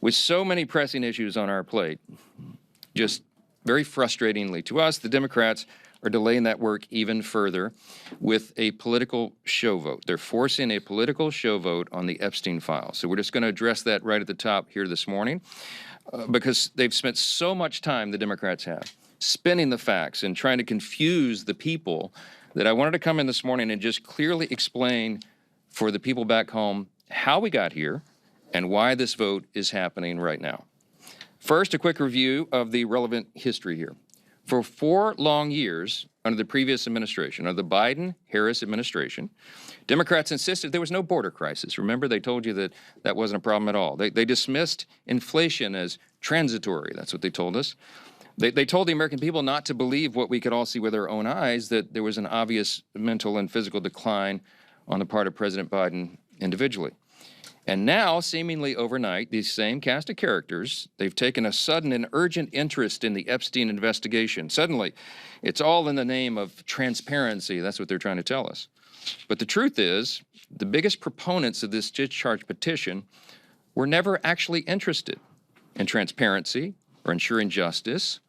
With so many pressing issues on our plate, just very frustratingly to us, the Democrats are delaying that work even further with a political show vote. They're forcing a political show vote on the Epstein files. So we're just going to address that right at the top here this morning because they've spent so much time, the Democrats have, spinning the facts and trying to confuse the people that I wanted to come in this morning and just clearly explain for the people back home how we got here and why this vote is happening right now. First, a quick review of the relevant history here. For 4 long years under the previous administration, under the Biden-Harris administration, Democrats insisted there was no border crisis. Remember, they told you that that wasn't a problem at all. They dismissed inflation as transitory. That's what they told us. They told the American people not to believe what we could all see with our own eyes, that there was an obvious mental and physical decline on the part of President Biden individually. And now, seemingly overnight, these same cast of characters, they've taken a sudden and urgent interest in the Epstein investigation. Suddenly, it's all in the name of transparency. That's what they're trying to tell us. But the truth is, the biggest proponents of this discharge petition were never actually interested in transparency or ensuring justice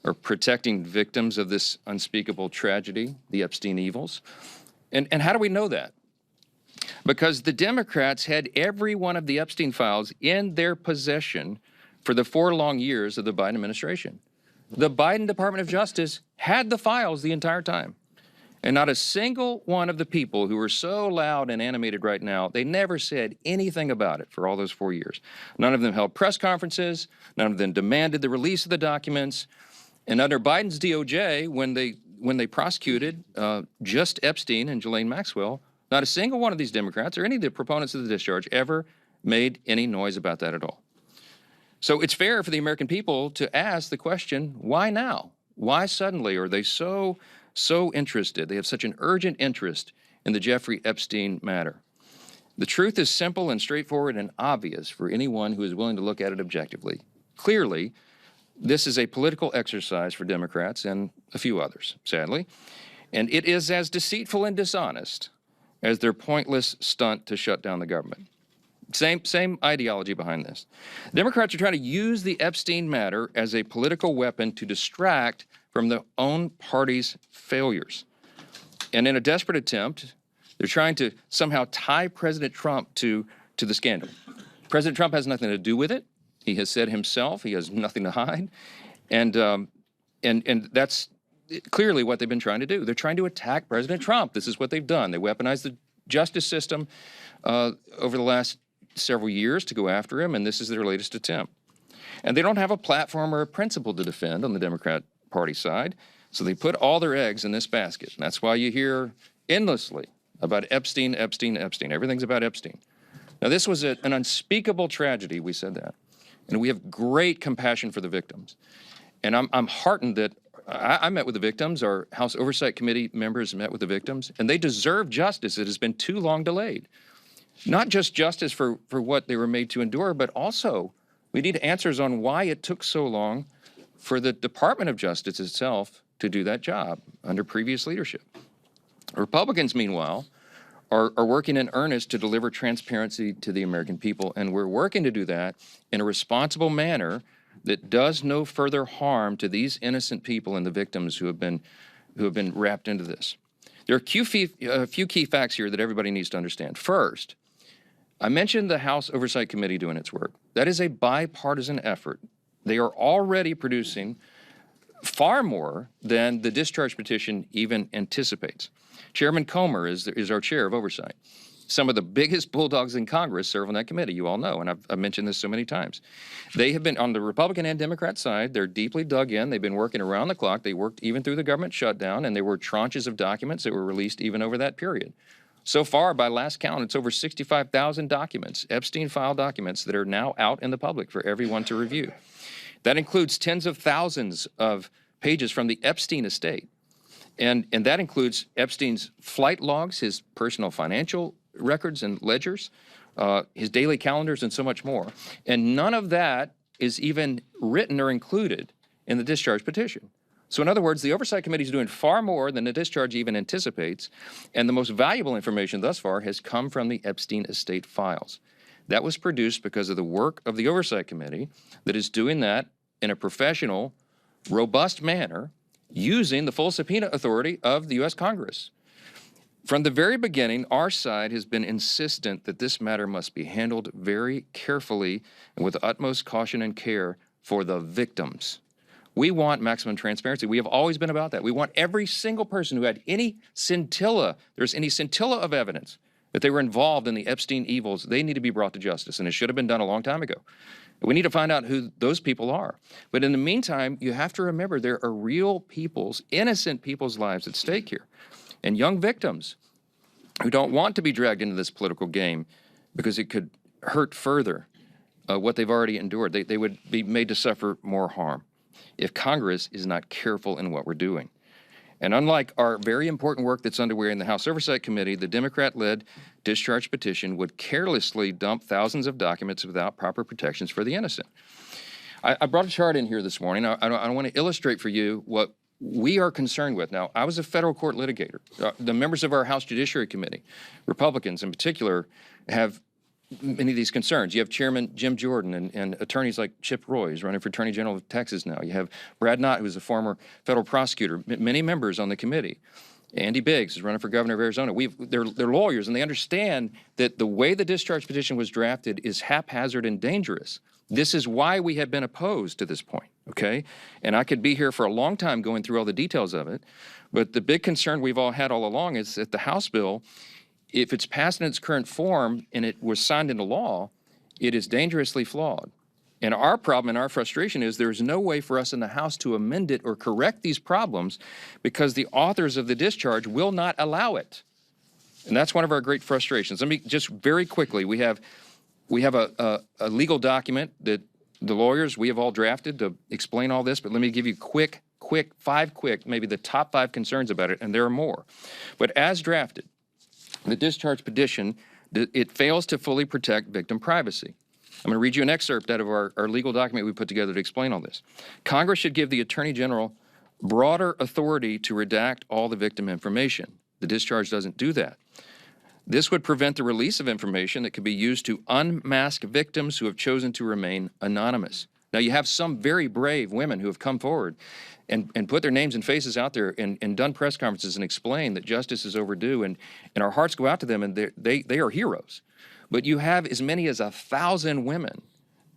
or protecting victims of this unspeakable tragedy, the Epstein evils. And how do we know that? Because the Democrats had every one of the Epstein files in their possession for the 4 long years of the Biden administration. The Biden Department of Justice had the files the entire time. And not a single one of the people who are so loud and animated right now, they never said anything about it for all those 4 years. None of them held press conferences. None of them demanded the release of the documents. And under Biden's DOJ, when they prosecuted just Epstein and Ghislaine Maxwell, not a single one of these Democrats or any of the proponents of the discharge ever made any noise about that at all. So it's fair for the American people to ask the question, why now? Why suddenly are they so interested? They have such an urgent interest in the Jeffrey Epstein matter. The truth is simple and straightforward and obvious for anyone who is willing to look at it objectively. Clearly, this is a political exercise for Democrats and a few others, sadly, and it is as deceitful and dishonest as their pointless stunt to shut down the government. Same ideology behind this. Democrats are trying to use the Epstein matter as a political weapon to distract from their own party's failures. And in a desperate attempt, they're trying to somehow tie President Trump to the scandal. President Trump has nothing to do with it. He has said himself he has nothing to hide. And that's clearly what they've been trying to do. They're trying to attack President Trump. This is what they've done. They weaponized the justice system over the last several years to go after him, and this is their latest attempt. And they don't have a platform or a principle to defend on the Democrat Party side, so they put all their eggs in this basket. And that's why you hear endlessly about Epstein, Epstein, Epstein. Everything's about Epstein. Now, this was an unspeakable tragedy, we said that. And we have great compassion for the victims. And I'm heartened that I met with the victims. Our House Oversight Committee members met with the victims, and they deserve justice. It has been too long delayed. Not just justice for what they were made to endure, but also we need answers on why it took so long for the Department of Justice itself to do that job under previous leadership. Republicans, meanwhile, are working in earnest to deliver transparency to the American people, and we're working to do that in a responsible manner that does no further harm to these innocent people and the victims who have been wrapped into this. There are a few key facts here that everybody needs to understand. First, I mentioned the House Oversight Committee doing its work. That is a bipartisan effort. They are already producing far more than the discharge petition even anticipates. Chairman Comer is our chair of oversight. Some of the biggest bulldogs in Congress serve on that committee, you all know, and I've mentioned this so many times. They have been, on the Republican and Democrat side, they're deeply dug in. They've been working around the clock. They worked even through the government shutdown, and there were tranches of documents that were released even over that period. So far, by last count, it's over 65,000 documents, Epstein file documents, that are now out in the public for everyone to review. That includes tens of thousands of pages from the Epstein estate. And that includes Epstein's flight logs, his personal financial records and ledgers, his daily calendars, and so much more. And none of that is even written or included in the discharge petition. So in other words, the Oversight Committee is doing far more than the discharge even anticipates, and the most valuable information thus far has come from the Epstein estate files. That was produced because of the work of the Oversight Committee that is doing that in a professional, robust manner, using the full subpoena authority of the U.S. Congress. From the very beginning, our side has been insistent that this matter must be handled very carefully and with the utmost caution and care for the victims. We want maximum transparency. We have always been about that. We want every single person who had any scintilla, there's any scintilla of evidence that they were involved in the Epstein evils, they need to be brought to justice, and it should have been done a long time ago. We need to find out who those people are. But in the meantime, you have to remember there are real people's, innocent people's lives at stake here, and young victims who don't want to be dragged into this political game because it could hurt further what they've already endured. They would be made to suffer more harm if Congress is not careful in what we're doing. And unlike our very important work that's underway in the House Oversight Committee, the Democrat-led discharge petition would carelessly dump thousands of documents without proper protections for the innocent. I brought a chart in here this morning. I want to illustrate for you what we are concerned with. Now, I was a federal court litigator. The members of our House Judiciary Committee, Republicans in particular, have many of these concerns. You have Chairman Jim Jordan and attorneys like Chip Roy, who's running for Attorney General of Texas now. You have Brad Knott, who's a former federal prosecutor, many members on the committee. Andy Biggs is running for governor of Arizona. They're lawyers, and they understand that the way the discharge petition was drafted is haphazard and dangerous. This is why we have been opposed to this point, okay? And I could be here for a long time going through all the details of it, but the big concern we've all had all along is that the House bill, if it's passed in its current form and it was signed into law, it is dangerously flawed. And our problem and our frustration is there is no way for us in the House to amend it or correct these problems because the authors of the discharge will not allow it. And that's one of our great frustrations. Let me just very quickly, we have a legal document that the lawyers, we have all drafted to explain all this, but let me give you five quick, maybe the top 5 concerns about it, and there are more. But as drafted, the discharge petition, it fails to fully protect victim privacy. I'm going to read you an excerpt out of our legal document we put together to explain all this. Congress should give the Attorney General broader authority to redact all the victim information. The discharge doesn't do that. This would prevent the release of information that could be used to unmask victims who have chosen to remain anonymous. Now, you have some very brave women who have come forward and put their names and faces out there and done press conferences and explained that justice is overdue, and our hearts go out to them, and they are heroes. But you have as many as 1,000 women,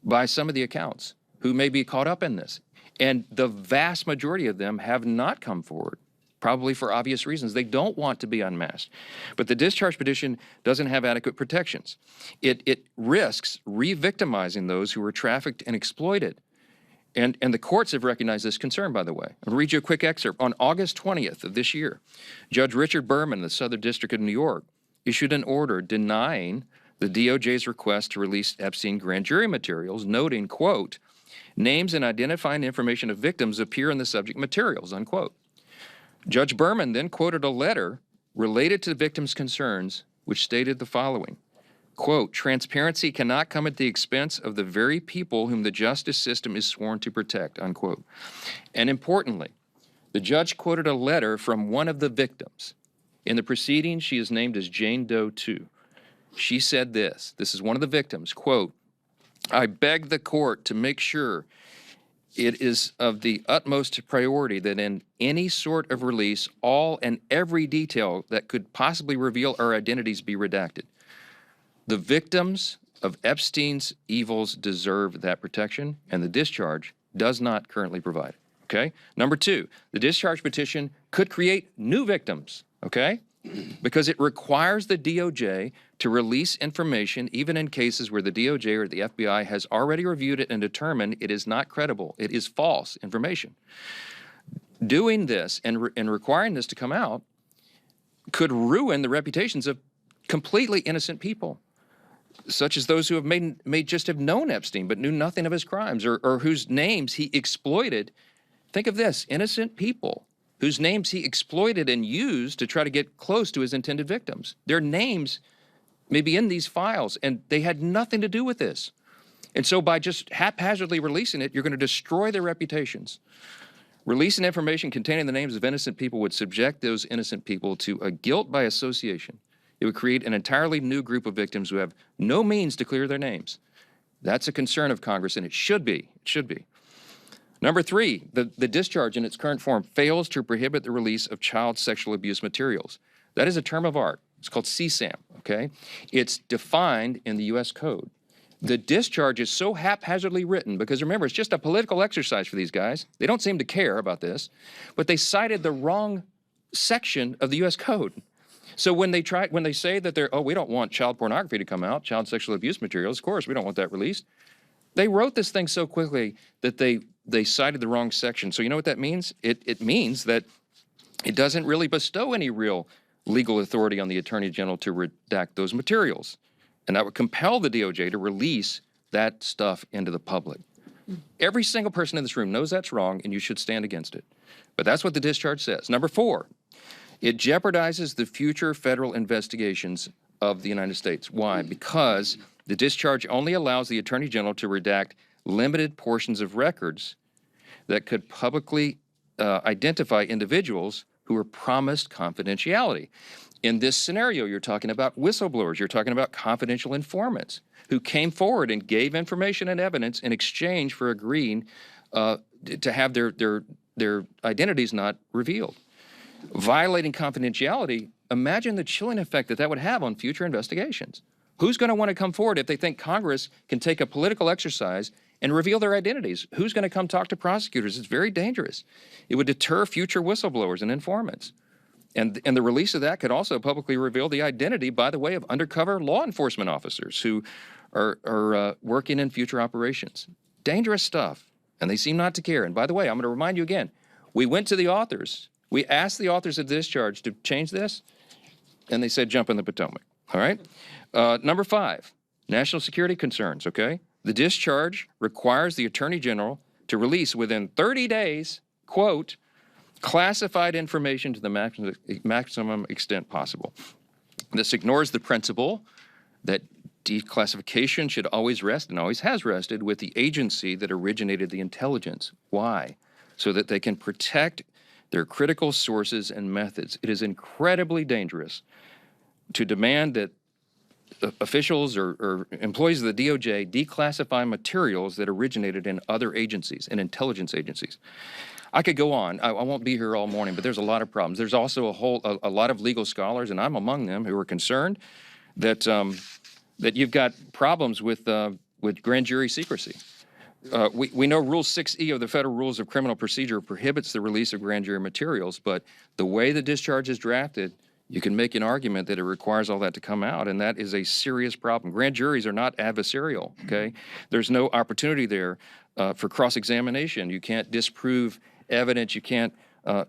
by some of the accounts, who may be caught up in this. And the vast majority of them have not come forward, probably for obvious reasons. They don't want to be unmasked. But the discharge petition doesn't have adequate protections. It risks re-victimizing those who were trafficked and exploited. And the courts have recognized this concern, by the way. I'll read you a quick excerpt. On August 20th of this year, Judge Richard Berman, the Southern District of New York, issued an order denying the DOJ's request to release Epstein grand jury materials, noting, quote, names and identifying information of victims appear in the subject materials, unquote. Judge Berman then quoted a letter related to the victims' concerns, which stated the following, quote, transparency cannot come at the expense of the very people whom the justice system is sworn to protect, unquote. And importantly, the judge quoted a letter from one of the victims. In the proceedings, she is named as Jane Doe 2. She said this is one of the victims, quote, I beg the court to make sure it is of the utmost priority that in any sort of release, all and every detail that could possibly reveal our identities be redacted. The victims of Epstein's evils deserve that protection, and the discharge does not currently provide it, okay? Number 2, the discharge petition could create new victims, okay? Because it requires the DOJ to release information even in cases where the DOJ or the FBI has already reviewed it and determined it is not credible. It is false information. Doing this and requiring this to come out could ruin the reputations of completely innocent people, such as those who may just have known Epstein but knew nothing of his crimes, or whose names he exploited. Think of this, innocent people whose names he exploited and used to try to get close to his intended victims. Their names may be in these files, and they had nothing to do with this. And so by just haphazardly releasing it, you're going to destroy their reputations. Releasing information containing the names of innocent people would subject those innocent people to a guilt by association It would create an entirely new group of victims who have no means to clear their names. That's a concern of Congress, and it should be. It should be. Number three, the discharge in its current form fails to prohibit the release of child sexual abuse materials. That is a term of art. It's called CSAM, okay? It's defined in the U.S. Code. The discharge is so haphazardly written because, remember, it's just a political exercise for these guys. They don't seem to care about this, but they cited the wrong section of the U.S. Code. So when they say that we don't want child pornography to come out, child sexual abuse materials, of course, we don't want that released. They wrote this thing so quickly that they cited the wrong section. So you know what that means? It means that it doesn't really bestow any real legal authority on the Attorney General to redact those materials. And that would compel the DOJ to release that stuff into the public. Every single person in this room knows that's wrong, and you should stand against it. But that's what the discharge says. Number four, it jeopardizes the future federal investigations of the United States. Why? Because the discharge only allows the Attorney General to redact limited portions of records that could publicly identify individuals who were promised confidentiality. In this scenario, you're talking about whistleblowers, you're talking about confidential informants who came forward and gave information and evidence in exchange for agreeing to have their identities not revealed. Violating confidentiality, imagine the chilling effect that would have on future investigations. Who's going to want to come forward if they think Congress can take a political exercise and reveal their identities? Who's going to come talk to prosecutors? It's very dangerous. It would deter future whistleblowers and informants. And the release of that could also publicly reveal the identity, by the way, of undercover law enforcement officers who are working in future operations. Dangerous stuff, and they seem not to care. And by the way, I'm going to remind you again, we went to the authors. We asked the authors of the discharge to change this, and they said jump in the Potomac, all right? Number five, national security concerns, okay? The discharge requires the Attorney General to release within 30 days, quote, classified information to the maximum extent possible. This ignores the principle that declassification should always rest, and always has rested, with the agency that originated the intelligence. Why? So that they can protect their critical sources and methods. It is incredibly dangerous to demand that officials or employees of the DOJ declassify materials that originated in other agencies, in intelligence agencies. I could go on. I won't be here all morning, but there's a lot of problems. There's also a lot of legal scholars, and I'm among them, who are concerned that that you've got problems with grand jury secrecy. We know Rule 6E of the Federal Rules of Criminal Procedure prohibits the release of grand jury materials, but the way the discharge is drafted, you can make an argument that it requires all that to come out, and that is a serious problem. Grand juries are not adversarial, okay? There's no opportunity there for cross-examination. You can't disprove evidence. You can't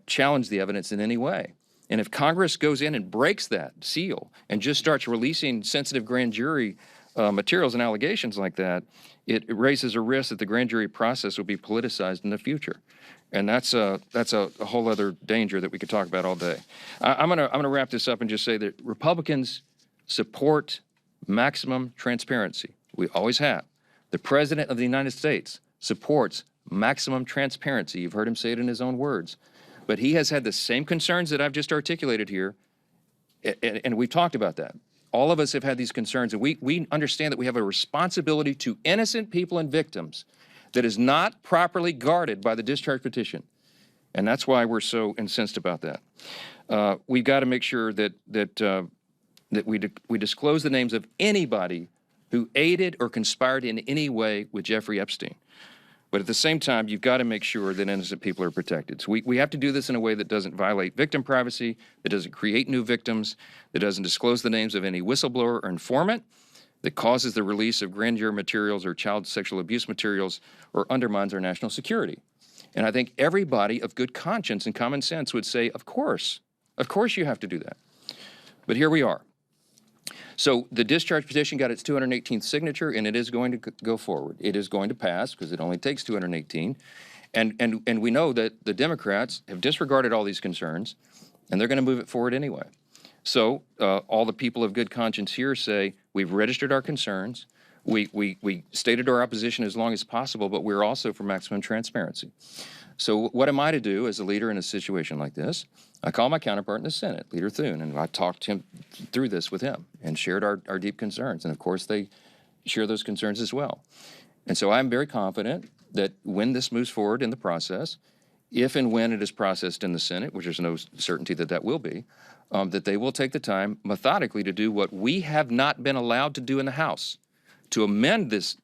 challenge the evidence in any way. And if Congress goes in and breaks that seal and just starts releasing sensitive grand jury materials and allegations like that, it raises a risk that the grand jury process will be politicized in the future. And that's a whole other danger that we could talk about all day. I'm gonna wrap this up and just say that Republicans support maximum transparency. We always have. The President of the United States supports maximum transparency. You've heard him say it in his own words. But he has had the same concerns that I've just articulated here, and we've talked about that. All of us have had these concerns, and we understand that we have a responsibility to innocent people and victims that is not properly guarded by the discharge petition. And that's why we're so incensed about that. We've got to make sure that we disclose the names of anybody who aided or conspired in any way with Jeffrey Epstein. But at the same time, you've got to make sure that innocent people are protected. So we have to do this in a way that doesn't violate victim privacy, that doesn't create new victims, that doesn't disclose the names of any whistleblower or informant, that causes the release of grand jury materials or child sexual abuse materials, or undermines our national security. And I think everybody of good conscience and common sense would say, of course you have to do that. But here we are. So the discharge petition got its 218th signature, and it is going to go forward. It is going to pass because it only takes 218. And we know that the Democrats have disregarded all these concerns, and they're going to move it forward anyway. So all the people of good conscience here say, we've registered our concerns, we stated our opposition as long as possible, but we're also for maximum transparency. So what am I to do as a leader in a situation like this? I call my counterpart in the Senate, Leader Thune, and I talked him through this with him and shared our deep concerns. And of course, they share those concerns as well. And so I'm very confident that when this moves forward in the process, if and when it is processed in the Senate, which there's no certainty that that will be, that they will take the time methodically to do what we have not been allowed to do in the House, to amend this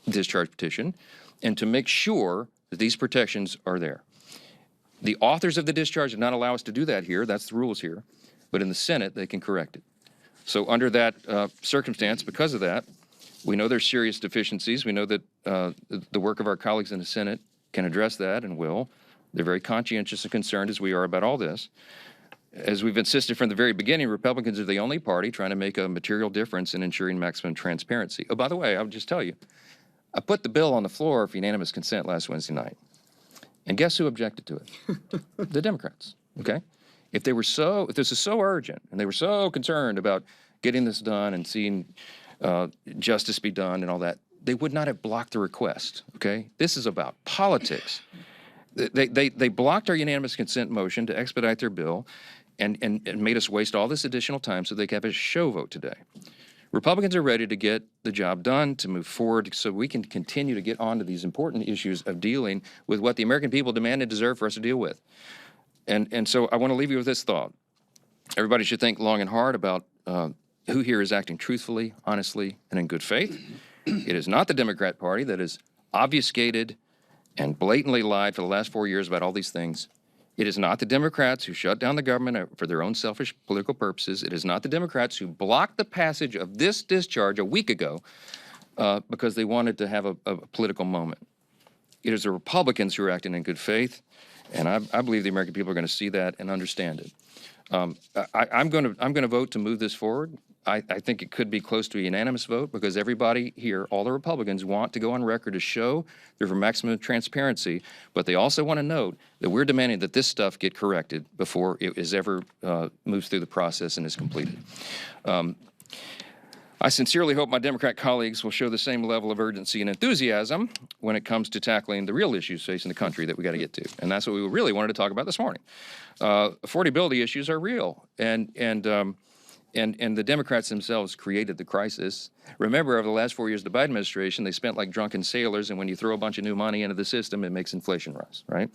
discharge petition and to make sure that these protections are there. The authors of the discharge did not allow us to do that here. That's the rules here. But in the Senate, they can correct it. So under that circumstance, because of that, we know there's serious deficiencies. We know that the work of our colleagues in the Senate can address that and will. They're very conscientious and concerned, as we are, about all this. As we've insisted from the very beginning, Republicans are the only party trying to make a material difference in ensuring maximum transparency. Oh, by the way, I'll just tell you, I put the bill on the floor for unanimous consent last Wednesday night. And guess who objected to it? The Democrats, okay? If this is so urgent and they were so concerned about getting this done and seeing justice be done and all that, they would not have blocked the request, okay? This is about politics. They blocked our unanimous consent motion to expedite their bill and made us waste all this additional time so they could have a show vote today. Republicans are ready to get the job done, to move forward so we can continue to get on to these important issues of dealing with what the American people demand and deserve for us to deal with. And so I want to leave you with this thought. Everybody should think long and hard about who here is acting truthfully, honestly, and in good faith. It is not the Democrat Party that has obfuscated and blatantly lied for the last 4 years about all these things. It is not the Democrats who shut down the government for their own selfish political purposes. It is not the Democrats who blocked the passage of this discharge a week ago because they wanted to have a political moment. It is the Republicans who are acting in good faith, and I believe the American people are going to see that and understand it. I'm going to vote to move this forward. I think it could be close to a unanimous vote because everybody here, all the Republicans, want to go on record to show they're for maximum transparency, but they also want to note that we're demanding that this stuff get corrected before it is ever moves through the process and is completed. I sincerely hope my Democrat colleagues will show the same level of urgency and enthusiasm when it comes to tackling the real issues facing the country that we got to get to. And that's what we really wanted to talk about this morning. Affordability issues are real, and the Democrats themselves created the crisis. Remember, over the last 4 years of the Biden administration, they spent like drunken sailors, and when you throw a bunch of new money into the system, it makes inflation rise, right?